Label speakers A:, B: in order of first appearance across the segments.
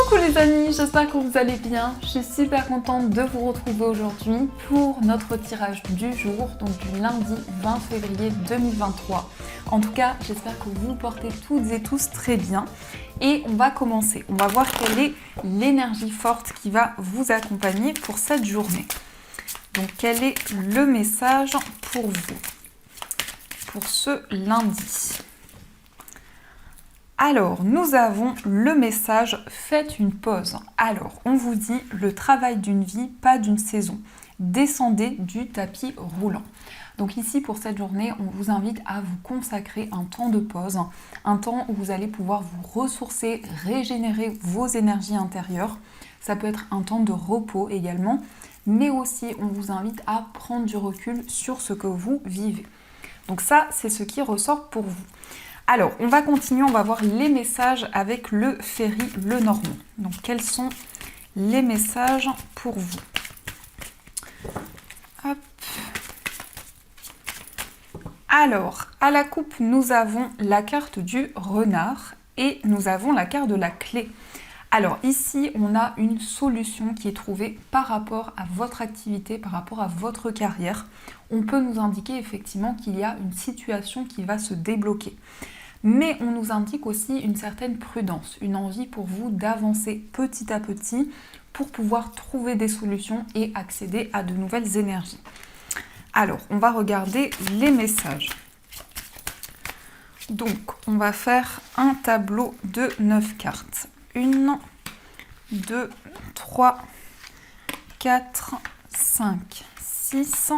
A: Coucou les amis, j'espère que vous allez bien. Je suis super contente de vous retrouver aujourd'hui pour notre tirage du jour, donc du lundi 20 février 2023. En tout cas, j'espère que vous portez toutes et tous très bien. Et on va commencer. On va voir quelle est l'énergie forte qui va vous accompagner pour cette journée. Donc quel est le message pour vous, pour ce lundi ? Alors, nous avons le message « Faites une pause ». Alors, on vous dit le travail d'une vie, pas d'une saison. Descendez du tapis roulant. Donc ici, pour cette journée, on vous invite à vous consacrer un temps de pause, un temps où vous allez pouvoir vous ressourcer, régénérer vos énergies intérieures. Ça peut être un temps de repos également, mais aussi on vous invite à prendre du recul sur ce que vous vivez. Donc ça, c'est ce qui ressort pour vous. Alors, on va continuer, on va voir les messages avec le Ferry Lenormand. Donc, quels sont les messages pour vous ? Hop. Alors, à la coupe, nous avons la carte du renard et nous avons la carte de la clé. Alors ici, on a une solution qui est trouvée par rapport à votre activité, par rapport à votre carrière. On peut nous indiquer effectivement qu'il y a une situation qui va se débloquer. Mais on nous indique aussi une certaine prudence, une envie pour vous d'avancer petit à petit pour pouvoir trouver des solutions et accéder à de nouvelles énergies. Alors, on va regarder les messages. Donc, on va faire un tableau de 9 cartes. 1, 2, 3, 4, 5, 6,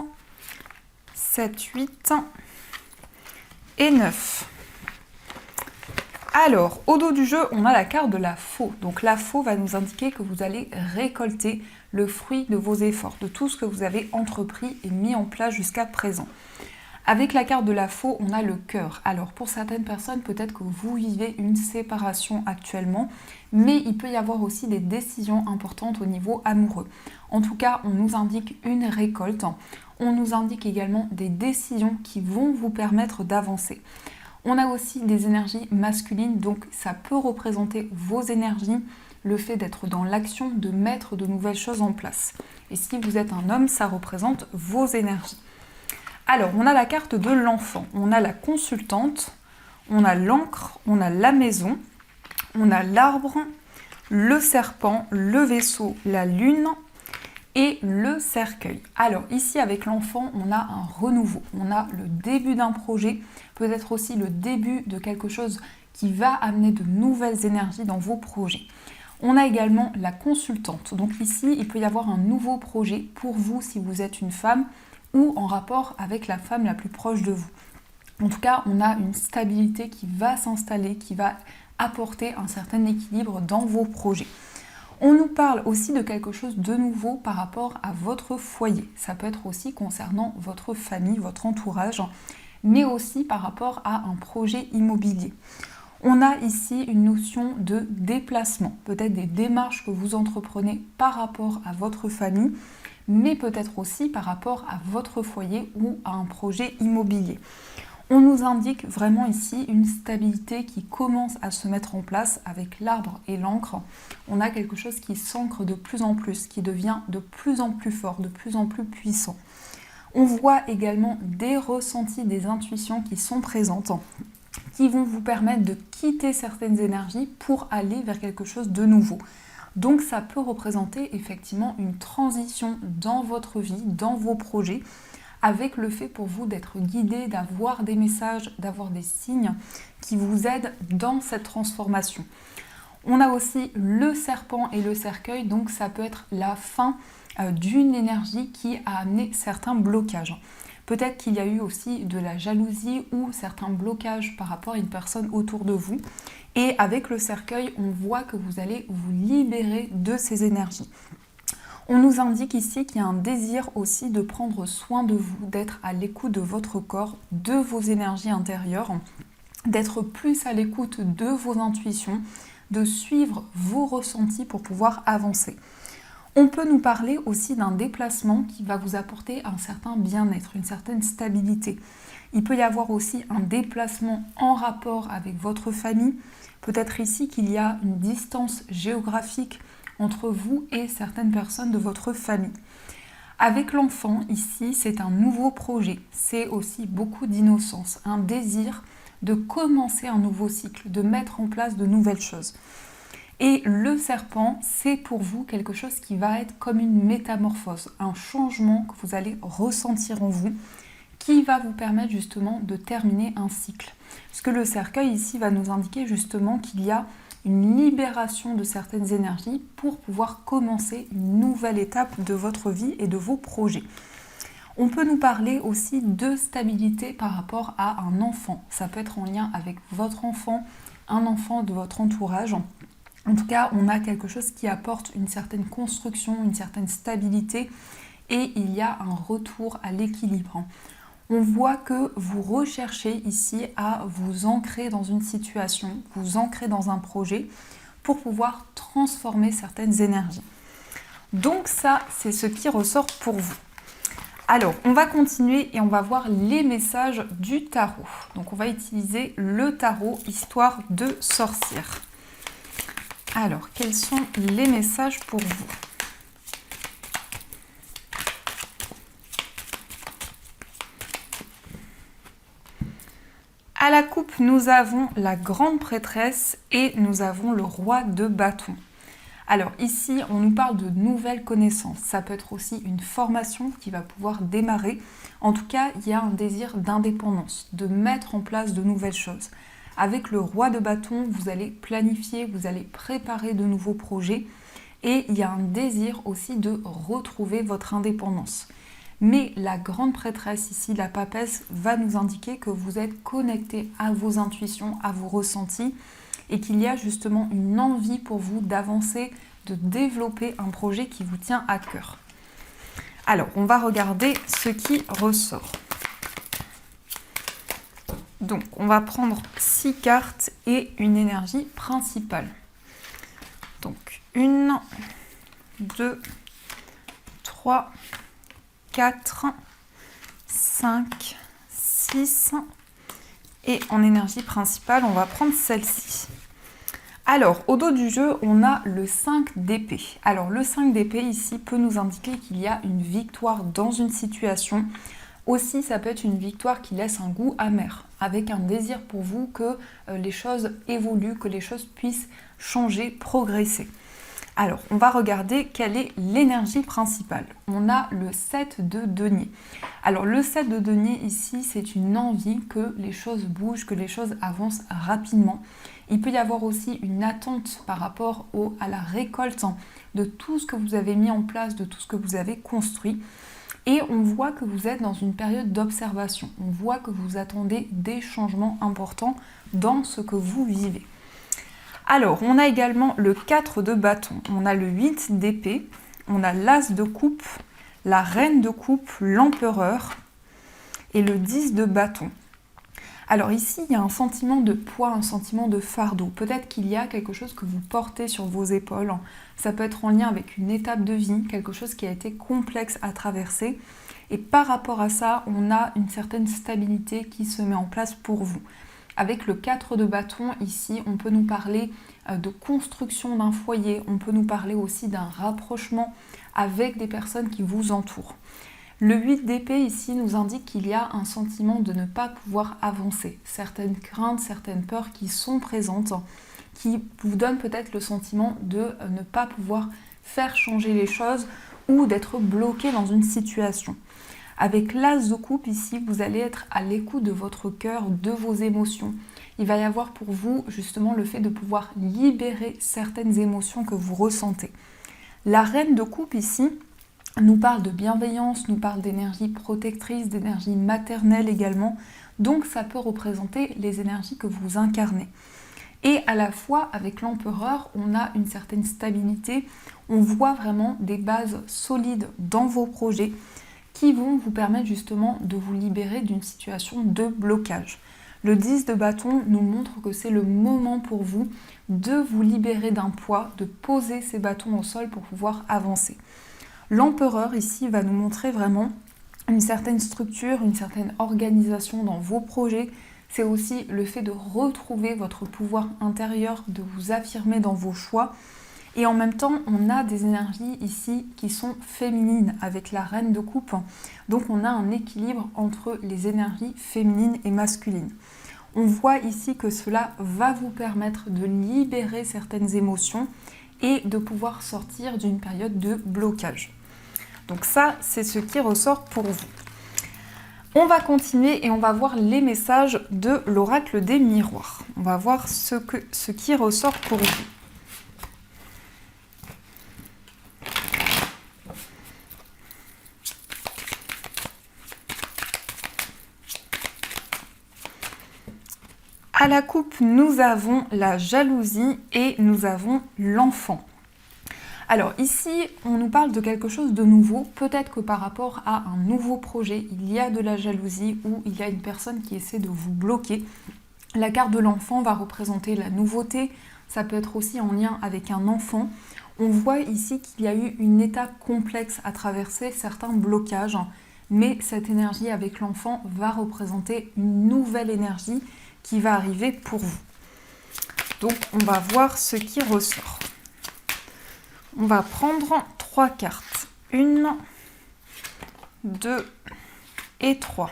A: 7, 8 et 9. Alors, au dos du jeu, on a la carte de la faux. Donc la faux va nous indiquer que vous allez récolter le fruit de vos efforts, de tout ce que vous avez entrepris et mis en place jusqu'à présent. Avec la carte de la faux, on a le cœur. Alors pour certaines personnes, peut-être que vous vivez une séparation actuellement, mais il peut y avoir aussi des décisions importantes au niveau amoureux. En tout cas, on nous indique une récolte. On nous indique également des décisions qui vont vous permettre d'avancer. On a aussi des énergies masculines, donc ça peut représenter vos énergies, le fait d'être dans l'action, de mettre de nouvelles choses en place. Et si vous êtes un homme, ça représente vos énergies. Alors, on a la carte de l'enfant, on a la consultante, on a l'encre, on a la maison, on a l'arbre, le serpent, le vaisseau, la lune et le cercueil. Alors ici avec l'enfant, on a un renouveau, on a le début d'un projet, peut-être aussi le début de quelque chose qui va amener de nouvelles énergies dans vos projets. On a également la consultante, donc ici il peut y avoir un nouveau projet pour vous si vous êtes une femme ou en rapport avec la femme la plus proche de vous. En tout cas, on a une stabilité qui va s'installer, qui va apporter un certain équilibre dans vos projets. On nous parle aussi de quelque chose de nouveau par rapport à votre foyer. Ça peut être aussi concernant votre famille, votre entourage, mais aussi par rapport à un projet immobilier. On a ici une notion de déplacement, peut-être des démarches que vous entreprenez par rapport à votre famille, mais peut-être aussi par rapport à votre foyer ou à un projet immobilier. On nous indique vraiment ici une stabilité qui commence à se mettre en place avec l'arbre et l'encre. On a quelque chose qui s'ancre de plus en plus, qui devient de plus en plus fort, de plus en plus puissant. On voit également des ressentis, des intuitions qui sont présentes, qui vont vous permettre de quitter certaines énergies pour aller vers quelque chose de nouveau. Donc ça peut représenter effectivement une transition dans votre vie, dans vos projets, avec le fait pour vous d'être guidé, d'avoir des messages, d'avoir des signes qui vous aident dans cette transformation. On a aussi le serpent et le cercueil, donc ça peut être la fin d'une énergie qui a amené certains blocages. Peut-être qu'il y a eu aussi de la jalousie ou certains blocages par rapport à une personne autour de vous. Et avec le cercueil, on voit que vous allez vous libérer de ces énergies. On nous indique ici qu'il y a un désir aussi de prendre soin de vous, d'être à l'écoute de votre corps, de vos énergies intérieures, d'être plus à l'écoute de vos intuitions, de suivre vos ressentis pour pouvoir avancer. On peut nous parler aussi d'un déplacement qui va vous apporter un certain bien-être, une certaine stabilité. Il peut y avoir aussi un déplacement en rapport avec votre famille, Peut-être ici qu'il y a une distance géographique entre vous et certaines personnes de votre famille. Avec l'enfant, ici, c'est un nouveau projet. C'est aussi beaucoup d'innocence, un désir de commencer un nouveau cycle, de mettre en place de nouvelles choses. Et le serpent, c'est pour vous quelque chose qui va être comme une métamorphose, un changement que vous allez ressentir en vous, qui va vous permettre justement de terminer un cycle. Parce que le cercueil ici va nous indiquer justement qu'il y a une libération de certaines énergies pour pouvoir commencer une nouvelle étape de votre vie et de vos projets. On peut nous parler aussi de stabilité par rapport à un enfant. Ça peut être en lien avec votre enfant, un enfant de votre entourage. En tout cas, on a quelque chose qui apporte une certaine construction, une certaine stabilité et il y a un retour à l'équilibre. On voit que vous recherchez ici à vous ancrer dans une situation, vous ancrer dans un projet pour pouvoir transformer certaines énergies. Donc ça, c'est ce qui ressort pour vous. Alors, on va continuer et on va voir les messages du tarot. Donc, on va utiliser le tarot Histoire de sorcière. Alors, quels sont les messages pour vous ? À la coupe, nous avons la grande prêtresse et nous avons le roi de bâton. Alors ici, on nous parle de nouvelles connaissances. Ça peut être aussi une formation qui va pouvoir démarrer. En tout cas, il y a un désir d'indépendance, de mettre en place de nouvelles choses. Avec le roi de bâton, vous allez planifier, vous allez préparer de nouveaux projets. Et il y a un désir aussi de retrouver votre indépendance. Mais la grande prêtresse ici, la papesse, va nous indiquer que vous êtes connecté à vos intuitions, à vos ressentis et qu'il y a justement une envie pour vous d'avancer, de développer un projet qui vous tient à cœur. Alors, on va regarder ce qui ressort. Donc, on va prendre 6 cartes et une énergie principale. Donc, 1, 2, 3, 4, 5, 6 et en énergie principale, on va prendre celle-ci. Alors, au dos du jeu, on a le 5 d'épée. Alors, le 5 d'épée ici peut nous indiquer qu'il y a une victoire dans une situation. Aussi, ça peut être une victoire qui laisse un goût amer, avec un désir pour vous que les choses évoluent, que les choses puissent changer, progresser. Alors, on va regarder quelle est l'énergie principale. On a le 7 de denier. Alors, le 7 de denier ici, c'est une envie que les choses bougent, que les choses avancent rapidement. Il peut y avoir aussi une attente par rapport à la récolte de tout ce que vous avez mis en place, de tout ce que vous avez construit. Et on voit que vous êtes dans une période d'observation. On voit que vous attendez des changements importants dans ce que vous vivez. Alors, on a également le 4 de bâton, on a le 8 d'épée, on a l'as de coupe, la reine de coupe, l'empereur et le 10 de bâton. Alors ici, il y a un sentiment de poids, un sentiment de fardeau. Peut-être qu'il y a quelque chose que vous portez sur vos épaules. Ça peut être en lien avec une étape de vie, quelque chose qui a été complexe à traverser. Et par rapport à ça, on a une certaine stabilité qui se met en place pour vous. Avec le 4 de bâton, ici, on peut nous parler de construction d'un foyer, on peut nous parler aussi d'un rapprochement avec des personnes qui vous entourent. Le 8 d'épée, ici, nous indique qu'il y a un sentiment de ne pas pouvoir avancer. Certaines craintes, certaines peurs qui sont présentes, qui vous donnent peut-être le sentiment de ne pas pouvoir faire changer les choses ou d'être bloqué dans une situation. Avec l'as de coupe ici, vous allez être à l'écoute de votre cœur, de vos émotions. Il va y avoir pour vous justement le fait de pouvoir libérer certaines émotions que vous ressentez. La reine de coupe ici nous parle de bienveillance, nous parle d'énergie protectrice, d'énergie maternelle également. Donc ça peut représenter les énergies que vous incarnez. Et à la fois avec l'empereur, on a une certaine stabilité. On voit vraiment des bases solides dans vos projets qui vont vous permettre justement de vous libérer d'une situation de blocage. Le 10 de bâton nous montre que c'est le moment pour vous de vous libérer d'un poids, de poser ces bâtons au sol pour pouvoir avancer. L'empereur ici va nous montrer vraiment une certaine structure, une certaine organisation dans vos projets. C'est aussi le fait de retrouver votre pouvoir intérieur, de vous affirmer dans vos choix. Et en même temps, on a des énergies ici qui sont féminines avec la reine de coupe. Donc on a un équilibre entre les énergies féminines et masculines. On voit ici que cela va vous permettre de libérer certaines émotions et de pouvoir sortir d'une période de blocage. Donc ça, c'est ce qui ressort pour vous. On va continuer et on va voir les messages de l'oracle des miroirs. On va voir ce qui ressort pour vous. À la coupe, nous avons la jalousie et nous avons l'enfant. Alors ici, on nous parle de quelque chose de nouveau. Peut-être que par rapport à un nouveau projet, il y a de la jalousie ou il y a une personne qui essaie de vous bloquer. La carte de l'enfant va représenter la nouveauté. Ça peut être aussi en lien avec un enfant. On voit ici qu'il y a eu une étape complexe à traverser, certains blocages. Mais cette énergie avec l'enfant va représenter une nouvelle énergie qui va arriver pour vous. Donc on va voir ce qui ressort. On va prendre 3 cartes. 1, 2 et 3.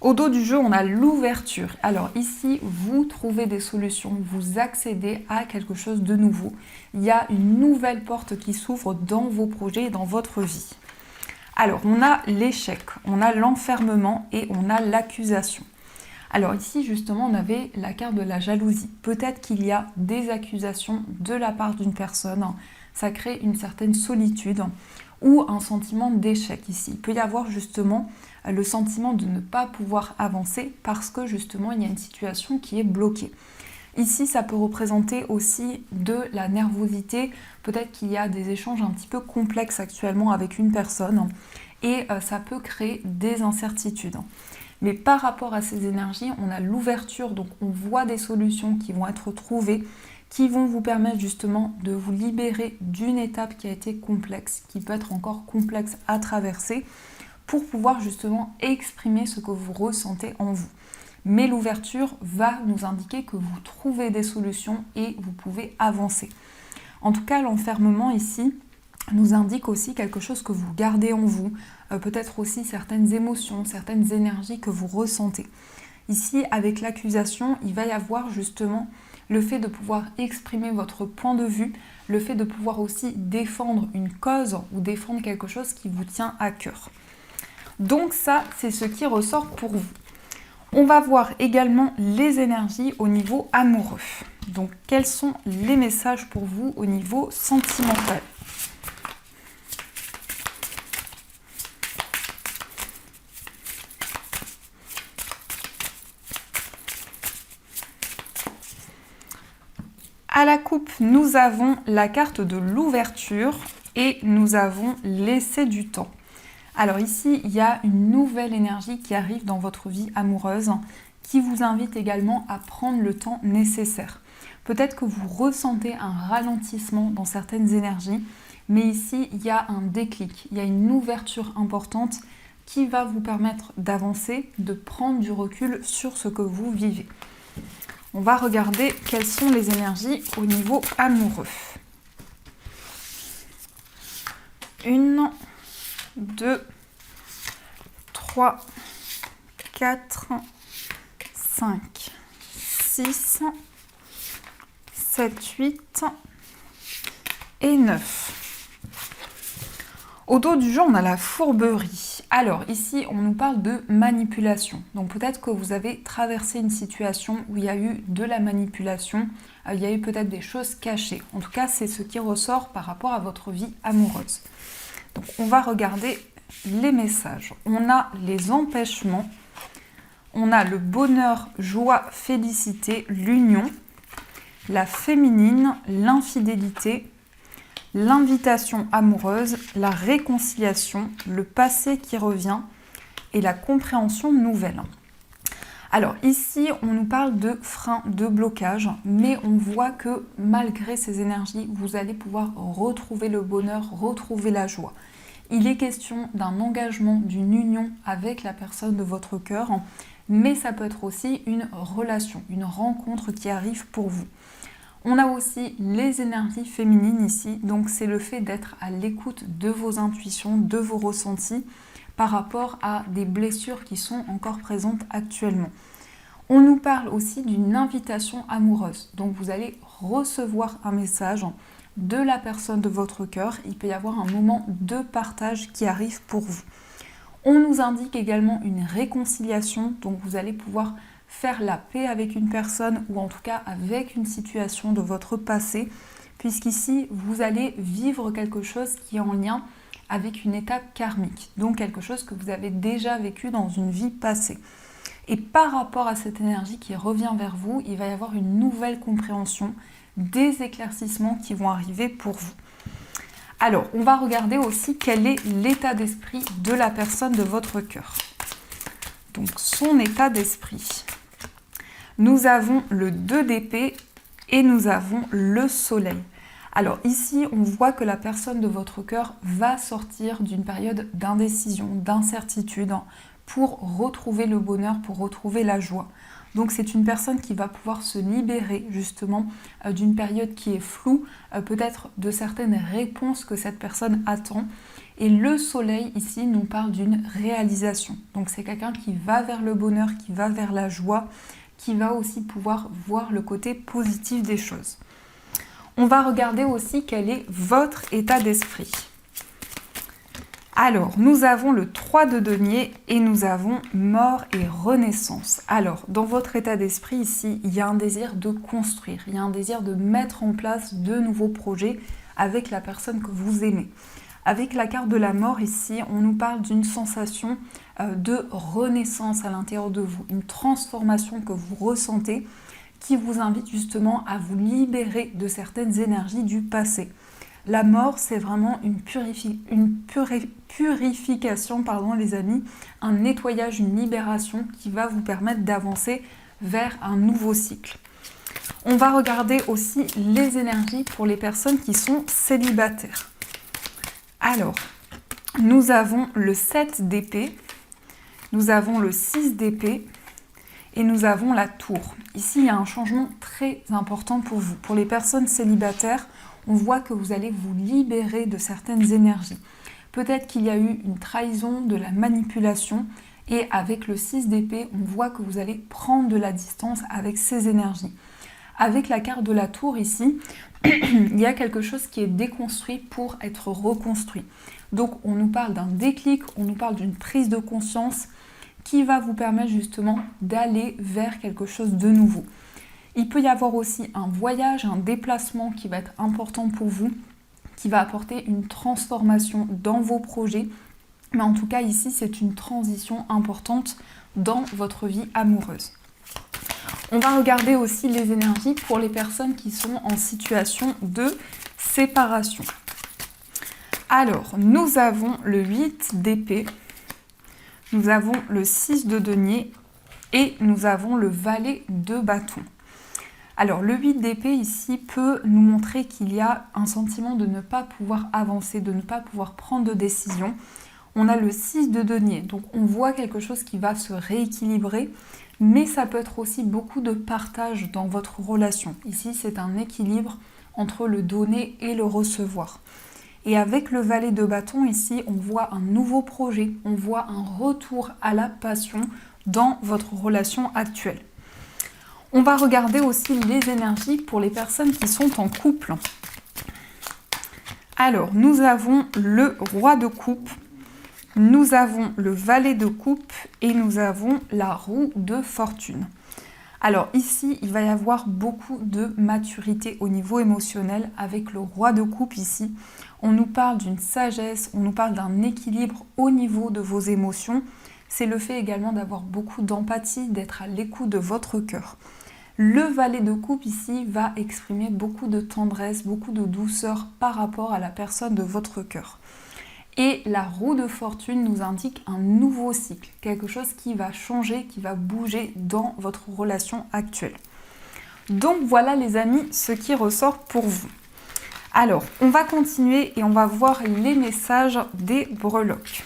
A: Au dos du jeu, on a l'ouverture. Alors ici, vous trouvez des solutions, vous accédez à quelque chose de nouveau. Il y a une nouvelle porte qui s'ouvre dans vos projets et dans votre vie. Alors, on a l'échec, on a l'enfermement et on a l'accusation. Alors ici, justement, on avait la carte de la jalousie. Peut-être qu'il y a des accusations de la part d'une personne. Ça crée une certaine solitude ou un sentiment d'échec ici. Il peut y avoir justement le sentiment de ne pas pouvoir avancer parce que justement, il y a une situation qui est bloquée. Ici, ça peut représenter aussi de la nervosité. Peut-être qu'il y a des échanges un petit peu complexes actuellement avec une personne et ça peut créer des incertitudes. Mais par rapport à ces énergies, on a l'ouverture, donc on voit des solutions qui vont être trouvées, qui vont vous permettre justement de vous libérer d'une étape qui a été complexe, qui peut être encore complexe à traverser, pour pouvoir justement exprimer ce que vous ressentez en vous. Mais l'ouverture va nous indiquer que vous trouvez des solutions et vous pouvez avancer. En tout cas, l'enfermement ici nous indique aussi quelque chose que vous gardez en vous, peut-être aussi certaines émotions, certaines énergies que vous ressentez. Ici, avec l'accusation, il va y avoir justement le fait de pouvoir exprimer votre point de vue, le fait de pouvoir aussi défendre une cause ou défendre quelque chose qui vous tient à cœur. Donc ça, c'est ce qui ressort pour vous. On va voir également les énergies au niveau amoureux. Donc, quels sont les messages pour vous au niveau sentimental ? À la coupe, nous avons la carte de l'ouverture et nous avons laissé du temps. Alors ici, il y a une nouvelle énergie qui arrive dans votre vie amoureuse qui vous invite également à prendre le temps nécessaire. Peut-être que vous ressentez un ralentissement dans certaines énergies, mais ici, il y a un déclic, il y a une ouverture importante qui va vous permettre d'avancer, de prendre du recul sur ce que vous vivez. On va regarder quelles sont les énergies au niveau amoureux. 1, 2, 3, 4, 5, 6, 7, 8 et 9. Au dos du jeu, on a la fourberie. Alors ici, on nous parle de manipulation. Donc peut-être que vous avez traversé une situation où il y a eu de la manipulation, il y a eu peut-être des choses cachées. En tout cas, c'est ce qui ressort par rapport à votre vie amoureuse. Donc on va regarder les messages. On a les empêchements, on a le bonheur, joie, félicité, l'union, la féminine, l'infidélité, l'invitation amoureuse, la réconciliation, le passé qui revient et la compréhension nouvelle. Alors ici, on nous parle de frein, de blocage, mais on voit que malgré ces énergies, vous allez pouvoir retrouver le bonheur, retrouver la joie. Il est question d'un engagement, d'une union avec la personne de votre cœur mais ça peut être aussi une relation, une rencontre qui arrive pour vous. On a aussi les énergies féminines ici, donc c'est le fait d'être à l'écoute de vos intuitions, de vos ressentis par rapport à des blessures qui sont encore présentes actuellement. On nous parle aussi d'une invitation amoureuse, donc vous allez recevoir un message de la personne de votre cœur, il peut y avoir un moment de partage qui arrive pour vous. On nous indique également une réconciliation, donc vous allez pouvoir faire la paix avec une personne ou en tout cas avec une situation de votre passé, puisqu'ici vous allez vivre quelque chose qui est en lien avec une étape karmique, donc quelque chose que vous avez déjà vécu dans une vie passée. Et par rapport à cette énergie qui revient vers vous, il va y avoir une nouvelle compréhension, des éclaircissements qui vont arriver pour vous. Alors, on va regarder aussi quel est l'état d'esprit de la personne de votre cœur. Donc, son état d'esprit. Nous avons le 2 d'épée et nous avons le soleil. Alors ici, on voit que la personne de votre cœur va sortir d'une période d'indécision, d'incertitude pour retrouver le bonheur, pour retrouver la joie. Donc c'est une personne qui va pouvoir se libérer justement d'une période qui est floue, peut-être de certaines réponses que cette personne attend. Et le soleil ici nous parle d'une réalisation. Donc c'est quelqu'un qui va vers le bonheur, qui va vers la joie, qui va aussi pouvoir voir le côté positif des choses. On va regarder aussi quel est votre état d'esprit. Alors, nous avons le 3 de denier et nous avons mort et renaissance. Alors, dans votre état d'esprit ici, il y a un désir de construire, il y a un désir de mettre en place de nouveaux projets avec la personne que vous aimez. Avec la carte de la mort ici, on nous parle d'une sensation de renaissance à l'intérieur de vous, une transformation que vous ressentez qui vous invite justement à vous libérer de certaines énergies du passé. La mort, c'est vraiment une purification, les amis, un nettoyage, une libération qui va vous permettre d'avancer vers un nouveau cycle. On va regarder aussi les énergies pour les personnes qui sont célibataires. Alors, nous avons le 7 d'épée, nous avons le 6 d'épée et nous avons la tour. Ici, il y a un changement très important pour vous. Pour les personnes célibataires, on voit que vous allez vous libérer de certaines énergies. Peut-être qu'il y a eu une trahison, de la manipulation, et avec le 6 d'épée, on voit que vous allez prendre de la distance avec ces énergies. Avec la carte de la tour ici, il y a quelque chose qui est déconstruit pour être reconstruit. Donc on nous parle d'un déclic, on nous parle d'une prise de conscience qui va vous permettre justement d'aller vers quelque chose de nouveau. Il peut y avoir aussi un voyage, un déplacement qui va être important pour vous, qui va apporter une transformation dans vos projets. Mais en tout cas, ici, c'est une transition importante dans votre vie amoureuse. On va regarder aussi les énergies pour les personnes qui sont en situation de séparation. Alors, nous avons le 8 d'épée, nous avons le 6 de denier et nous avons le valet de bâton. Alors, le 8 d'épée ici peut nous montrer qu'il y a un sentiment de ne pas pouvoir avancer, de ne pas pouvoir prendre de décision. On a le 6 de denier, donc on voit quelque chose qui va se rééquilibrer, mais ça peut être aussi beaucoup de partage dans votre relation. Ici, c'est un équilibre entre le donner et le recevoir. Et avec le valet de bâton, ici, on voit un nouveau projet, on voit un retour à la passion dans votre relation actuelle. On va regarder aussi les énergies pour les personnes qui sont en couple. Alors, nous avons le roi de coupe, nous avons le valet de coupe et nous avons la roue de fortune. Alors ici, il va y avoir beaucoup de maturité au niveau émotionnel avec le roi de coupe ici. On nous parle d'une sagesse, on nous parle d'un équilibre au niveau de vos émotions. C'est le fait également d'avoir beaucoup d'empathie, d'être à l'écoute de votre cœur. Le valet de coupe ici va exprimer beaucoup de tendresse, beaucoup de douceur par rapport à la personne de votre cœur. Et la roue de fortune nous indique un nouveau cycle, quelque chose qui va changer, qui va bouger dans votre relation actuelle. Donc voilà les amis, ce qui ressort pour vous. Alors, on va continuer et on va voir les messages des breloques.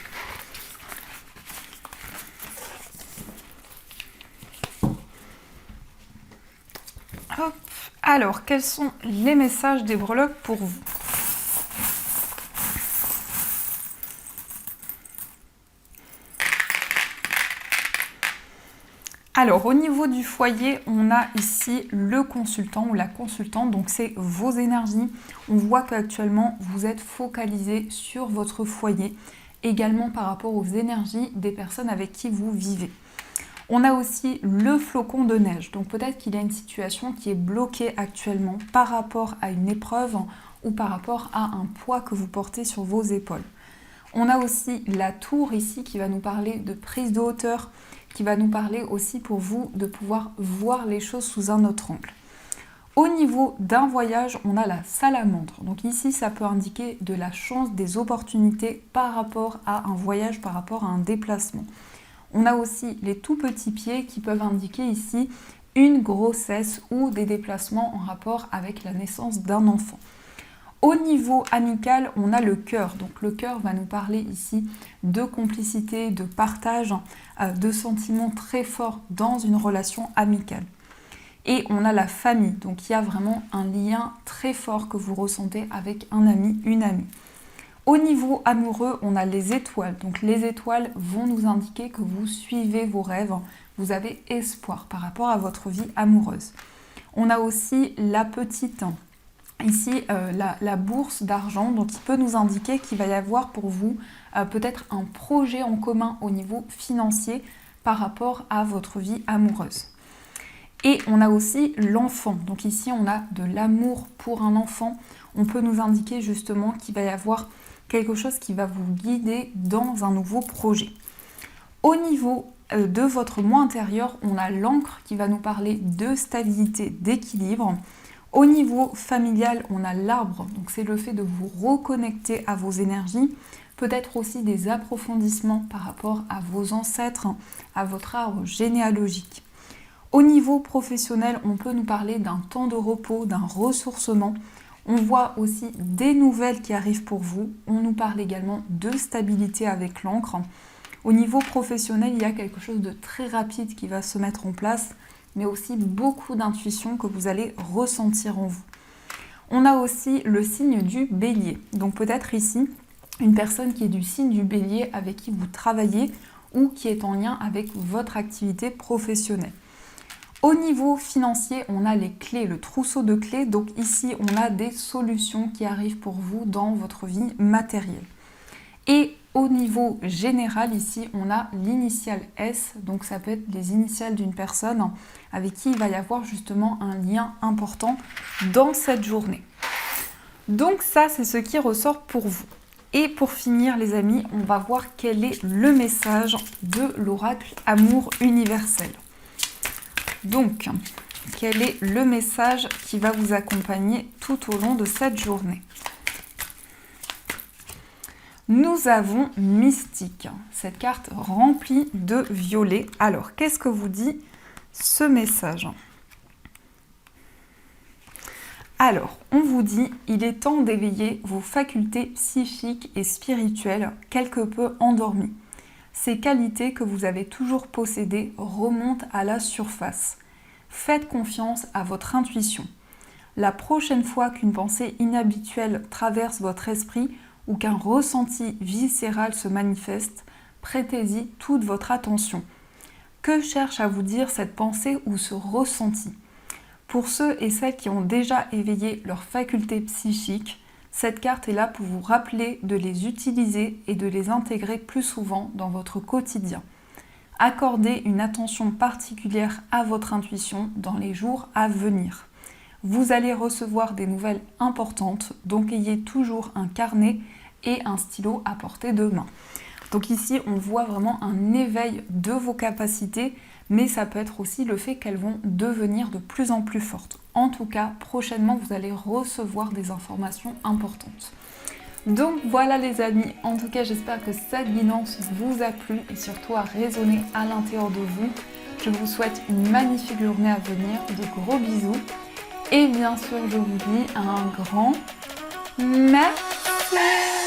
A: Alors, quels sont les messages des breloques pour vous? Alors, au niveau du foyer, on a ici le consultant ou la consultante, donc c'est vos énergies. On voit qu'actuellement, vous êtes focalisé sur votre foyer, également par rapport aux énergies des personnes avec qui vous vivez. On a aussi le flocon de neige, donc peut-être qu'il y a une situation qui est bloquée actuellement par rapport à une épreuve ou par rapport à un poids que vous portez sur vos épaules. On a aussi la tour ici qui va nous parler de prise de hauteur, qui va nous parler aussi pour vous de pouvoir voir les choses sous un autre angle. Au niveau d'un voyage, on a la salamandre. Donc ici, ça peut indiquer de la chance, des opportunités par rapport à un voyage, par rapport à un déplacement. On a aussi les tout petits pieds qui peuvent indiquer ici une grossesse ou des déplacements en rapport avec la naissance d'un enfant. Au niveau amical, on a le cœur. Donc le cœur va nous parler ici de complicité, de partage, de sentiments très forts dans une relation amicale. Et on a la famille. Donc il y a vraiment un lien très fort que vous ressentez avec un ami, une amie. Au niveau amoureux, on a les étoiles. Donc les étoiles vont nous indiquer que vous suivez vos rêves, vous avez espoir par rapport à votre vie amoureuse. On a aussi la petite... Ici, la bourse d'argent, donc qui peut nous indiquer qu'il va y avoir pour vous peut-être un projet en commun au niveau financier par rapport à votre vie amoureuse. Et on a aussi l'enfant. Donc ici, on a de l'amour pour un enfant. On peut nous indiquer justement qu'il va y avoir quelque chose qui va vous guider dans un nouveau projet. Au niveau de votre moi intérieur, on a l'encre qui va nous parler de stabilité, d'équilibre. Au niveau familial, on a l'arbre, donc c'est le fait de vous reconnecter à vos énergies, peut-être aussi des approfondissements par rapport à vos ancêtres, à votre arbre généalogique. Au niveau professionnel, on peut nous parler d'un temps de repos, d'un ressourcement. On voit aussi des nouvelles qui arrivent pour vous. On nous parle également de stabilité avec l'encre. Au niveau professionnel, il y a quelque chose de très rapide qui va se mettre en place, mais aussi beaucoup d'intuition que vous allez ressentir en vous. On a aussi le signe du bélier. Donc peut-être ici, une personne qui est du signe du bélier avec qui vous travaillez ou qui est en lien avec votre activité professionnelle. Au niveau financier, on a les clés, le trousseau de clés. Donc ici, on a des solutions qui arrivent pour vous dans votre vie matérielle. Et au niveau général, ici, on a l'initiale S, donc ça peut être les initiales d'une personne avec qui il va y avoir justement un lien important dans cette journée. Donc ça, c'est ce qui ressort pour vous. Et pour finir, les amis, on va voir quel est le message de l'oracle Amour universel. Donc, quel est le message qui va vous accompagner tout au long de cette journée ? Nous avons Mystique, cette carte remplie de violet. Alors, qu'est-ce que vous dit ce message ? Alors, on vous dit, il est temps d'éveiller vos facultés psychiques et spirituelles quelque peu endormies. Ces qualités que vous avez toujours possédées remontent à la surface. Faites confiance à votre intuition. La prochaine fois qu'une pensée inhabituelle traverse votre esprit, ou qu'un ressenti viscéral se manifeste, prêtez-y toute votre attention. Que cherche à vous dire cette pensée ou ce ressenti ? Pour ceux et celles qui ont déjà éveillé leurs facultés psychiques, cette carte est là pour vous rappeler de les utiliser et de les intégrer plus souvent dans votre quotidien. Accordez une attention particulière à votre intuition dans les jours à venir. Vous allez recevoir des nouvelles importantes, donc ayez toujours un carnet et un stylo à portée de main. Donc ici, on voit vraiment un éveil de vos capacités, mais ça peut être aussi le fait qu'elles vont devenir de plus en plus fortes. En tout cas, prochainement, vous allez recevoir des informations importantes. Donc voilà les amis, en tout cas, j'espère que cette guidance vous a plu et surtout a résonné à l'intérieur de vous. Je vous souhaite une magnifique journée à venir, de gros bisous. Et bien sûr, je vous dis un grand merci.